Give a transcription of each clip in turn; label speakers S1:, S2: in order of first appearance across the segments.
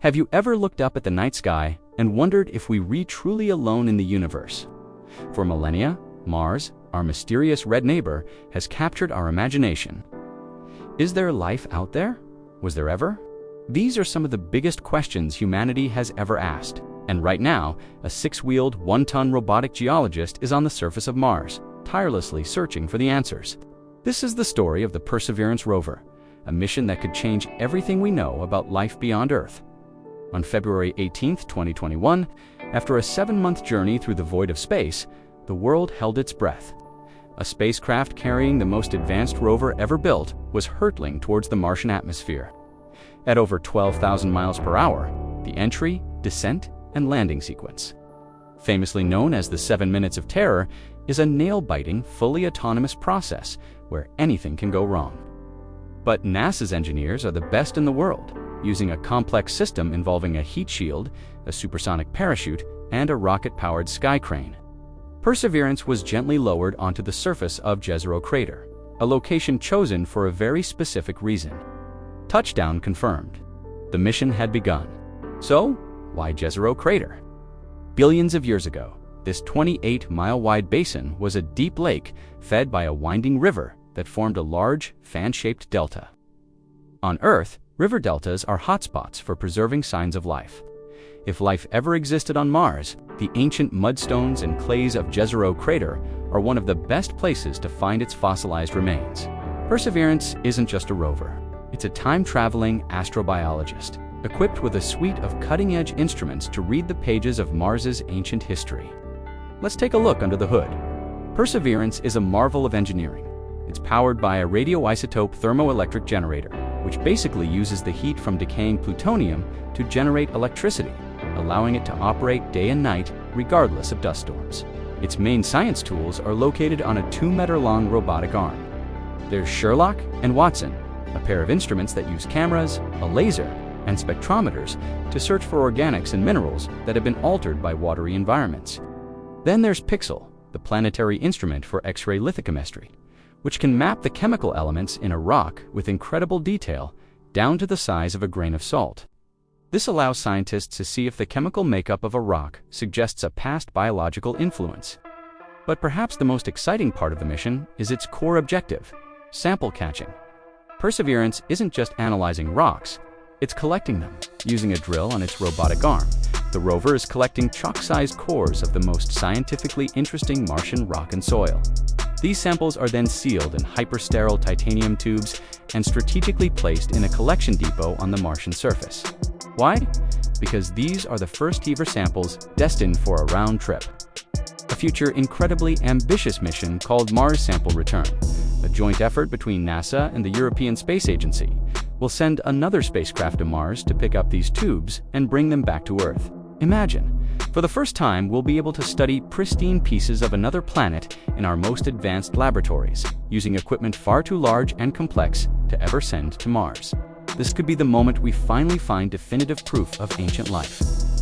S1: Have you ever looked up at the night sky and wondered if we truly alone in the universe? For millennia, Mars, our mysterious red neighbor, has captured our imagination. Is there life out there? Was there ever? These are some of the biggest questions humanity has ever asked. And right now, a 6-wheeled, 1-ton robotic geologist is on the surface of Mars, tirelessly searching for the answers. This is the story of the Perseverance rover, a mission that could change everything we know about life beyond Earth. On February 18, 2021, after a 7-month journey through the void of space, the world held its breath. A spacecraft carrying the most advanced rover ever built was hurtling towards the Martian atmosphere. At over 12,000 miles per hour, the entry, descent, and landing sequence, famously known as the 7 minutes of terror, is a nail-biting, fully autonomous process where anything can go wrong. But NASA's engineers are the best in the world, using a complex system involving a heat shield, a supersonic parachute, and a rocket-powered sky crane. Perseverance was gently lowered onto the surface of Jezero Crater, a location chosen for a very specific reason. Touchdown confirmed. The mission had begun. So, why Jezero Crater? Billions of years ago, this 28-mile-wide basin was a deep lake fed by a winding river that formed a large, fan-shaped delta. On Earth, river deltas are hotspots for preserving signs of life. If life ever existed on Mars, the ancient mudstones and clays of Jezero Crater are one of the best places to find its fossilized remains. Perseverance isn't just a rover. It's a time-traveling astrobiologist, equipped with a suite of cutting-edge instruments to read the pages of Mars's ancient history. Let's take a look under the hood. Perseverance is a marvel of engineering. It's powered by a radioisotope thermoelectric generator, which basically uses the heat from decaying plutonium to generate electricity, allowing it to operate day and night regardless of dust storms. Its main science tools are located on a 2-meter-long robotic arm. There's Sherlock and Watson, a pair of instruments that use cameras, a laser, and spectrometers to search for organics and minerals that have been altered by watery environments. Then there's Pixel, the planetary instrument for X-ray lithochemistry, which can map the chemical elements in a rock with incredible detail down to the size of a grain of salt. This allows scientists to see if the chemical makeup of a rock suggests a past biological influence. But perhaps the most exciting part of the mission is its core objective: sample catching. Perseverance isn't just analyzing rocks, it's collecting them. Using a drill on its robotic arm, the rover is collecting chalk-sized cores of the most scientifically interesting Martian rock and soil. These samples are then sealed in hypersterile titanium tubes and strategically placed in a collection depot on the Martian surface. Why? Because these are the first ever samples destined for a round trip. A future incredibly ambitious mission called Mars Sample Return, a joint effort between NASA and the European Space Agency, will send another spacecraft to Mars to pick up these tubes and bring them back to Earth. Imagine, for the first time, we'll be able to study pristine pieces of another planet in our most advanced laboratories, using equipment far too large and complex to ever send to Mars. This could be the moment we finally find definitive proof of ancient life.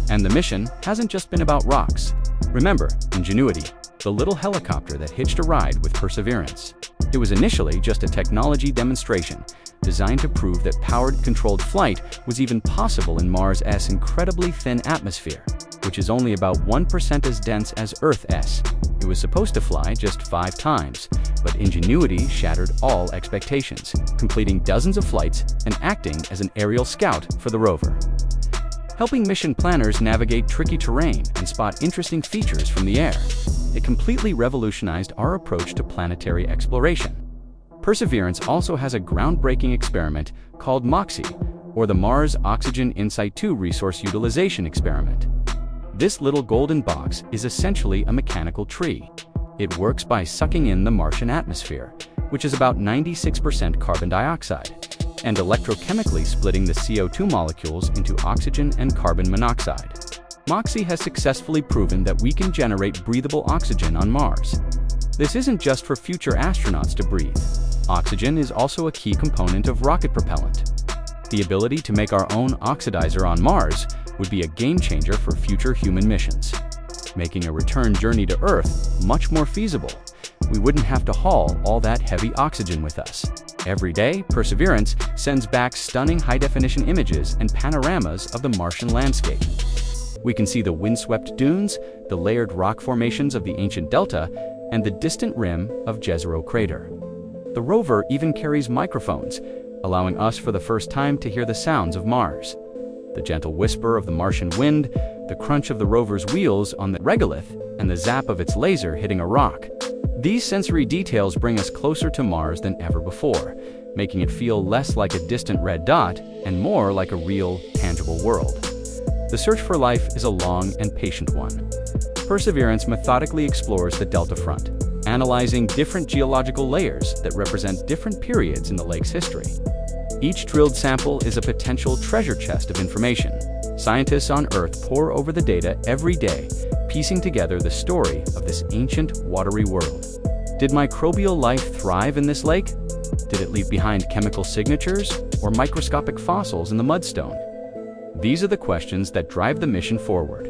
S1: And the mission hasn't just been about rocks. Remember Ingenuity, the little helicopter that hitched a ride with Perseverance. It was initially just a technology demonstration, designed to prove that powered, controlled flight was even possible in Mars' incredibly thin atmosphere, which is only about 1% as dense as Earth's. It was supposed to fly just 5 times, but Ingenuity shattered all expectations, completing dozens of flights and acting as an aerial scout for the rover, helping mission planners navigate tricky terrain and spot interesting features from the air. It completely revolutionized our approach to planetary exploration. Perseverance also has a groundbreaking experiment called MOXIE, or the Mars Oxygen In Situ Resource Utilization Experiment. This little golden box is essentially a mechanical tree. It works by sucking in the Martian atmosphere, which is about 96% carbon dioxide, and electrochemically splitting the CO2 molecules into oxygen and carbon monoxide. MOXIE has successfully proven that we can generate breathable oxygen on Mars. This isn't just for future astronauts to breathe. Oxygen is also a key component of rocket propellant. The ability to make our own oxidizer on Mars would be a game changer for future human missions, making a return journey to Earth much more feasible. we wouldn't have to haul all that heavy oxygen with us. Every day, Perseverance sends back stunning high-definition images and panoramas of the Martian landscape. We can see the windswept dunes, the layered rock formations of the ancient delta, and the distant rim of Jezero Crater. The rover even carries microphones, allowing us for the first time to hear the sounds of Mars. The gentle whisper of the Martian wind, the crunch of the rover's wheels on the regolith, and the zap of its laser hitting a rock. These sensory details bring us closer to Mars than ever before, making it feel less like a distant red dot and more like a real, tangible world. The search for life is a long and patient one. Perseverance methodically explores the delta front, analyzing different geological layers that represent different periods in the lake's history. Each drilled sample is a potential treasure chest of information. Scientists on Earth pore over the data every day, piecing together the story of this ancient, watery world. Did microbial life thrive in this lake? Did it leave behind chemical signatures or microscopic fossils in the mudstone? These are the questions that drive the mission forward.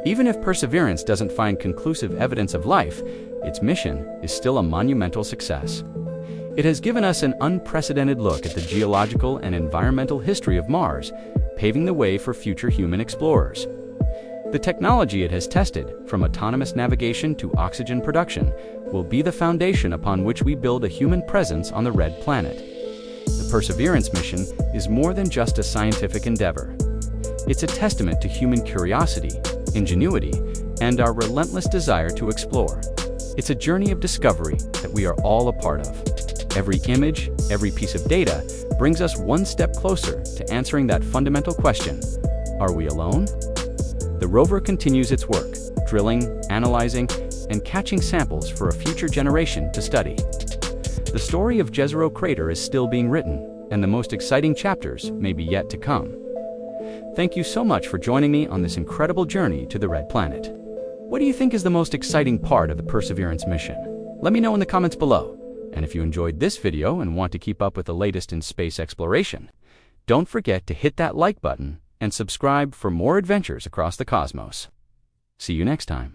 S1: Even if Perseverance doesn't find conclusive evidence of life, its mission is still a monumental success. It has given us an unprecedented look at the geological and environmental history of Mars, paving the way for future human explorers. The technology it has tested, from autonomous navigation to oxygen production, will be the foundation upon which we build a human presence on the red planet. The Perseverance mission is more than just a scientific endeavor. It's a testament to human curiosity, ingenuity, and our relentless desire to explore. It's a journey of discovery that we are all a part of. Every image, every piece of data brings us one step closer to answering that fundamental question: are we alone? The rover continues its work, drilling, analyzing, and catching samples for a future generation to study. The story of Jezero Crater is still being written, and the most exciting chapters may be yet to come. Thank you so much for joining me on this incredible journey to the Red Planet. What do you think is the most exciting part of the Perseverance mission? Let me know in the comments below. And if you enjoyed this video and want to keep up with the latest in space exploration, don't forget to hit that like button and subscribe for more adventures across the cosmos. See you next time.